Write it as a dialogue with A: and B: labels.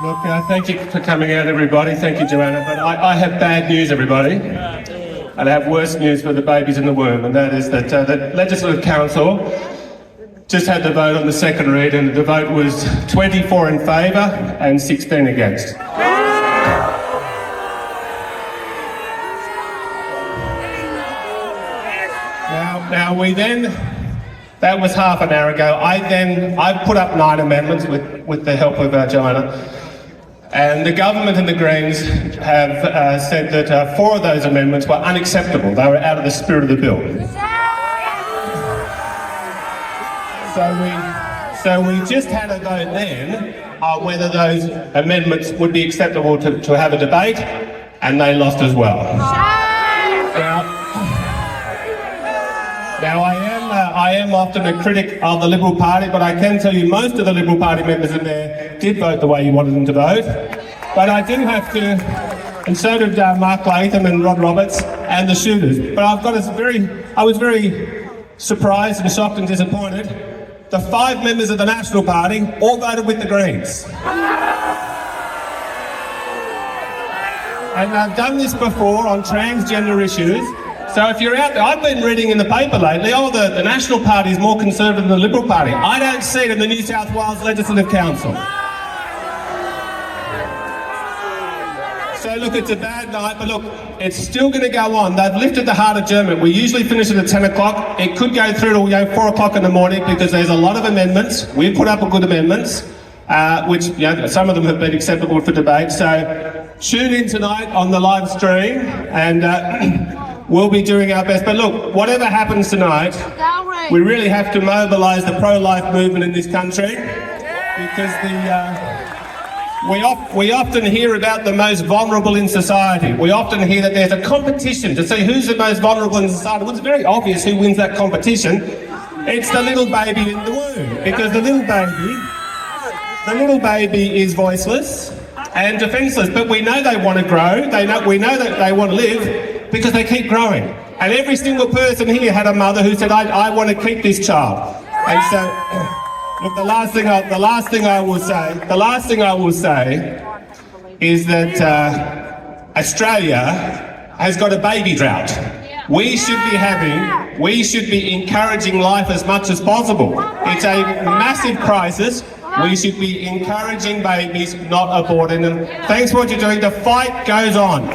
A: Look, thank you for coming out, everybody. Thank you, Joanna. But I have bad news, everybody. And I have worse news for the babies in the womb, and that is that the Legislative Council just had the vote on the second read, and the vote was 24 in favour and 16 against. Now we then, that was half an hour ago, I put up 9 amendments with the help of Joanna, and the government and the Greens have said that 4 of those amendments were unacceptable. They were out of the spirit of the bill. So we just had a vote then on whether those amendments would be acceptable to have a debate, and they lost as well. Now I am often a critic of the Liberal Party, but I can tell you most of the Liberal Party members in there did vote the way you wanted them to vote. But I do have to, and so did Mark Latham and Rod Roberts and the shooters. But I was very surprised and shocked and disappointed. The 5 members of the National Party all voted with the Greens. And I've done this before on transgender issues. So if you're out there, I've been reading in the paper lately, the National Party is more conservative than the Liberal Party. I don't see it in the New South Wales Legislative Council. So look, it's a bad night, but look, it's still going to go on. They've lifted the hard adjournment. We usually finish it at 10 o'clock. It could go through till 4 o'clock in the morning because there's a lot of amendments. We've put up a good amendments, which some of them have been acceptable for debate. So tune in tonight on the live stream and we'll be doing our best. But look, whatever happens tonight, we really have to mobilise the pro-life movement in this country because we often hear about the most vulnerable in society. We often hear that there's a competition to see who's the most vulnerable in society. Well, it's very obvious who wins that competition. It's the little baby in the womb, because the little baby is voiceless and defenceless. But we know they want to grow. We know that they want to live, because they keep growing. And every single person here had a mother who said, I want to keep this child. And so, look, the last thing I will say is that Australia has got a baby drought. We should be encouraging life as much as possible. It's a massive crisis. We should be encouraging babies, not aborting them. Thanks for what you're doing. The fight goes on.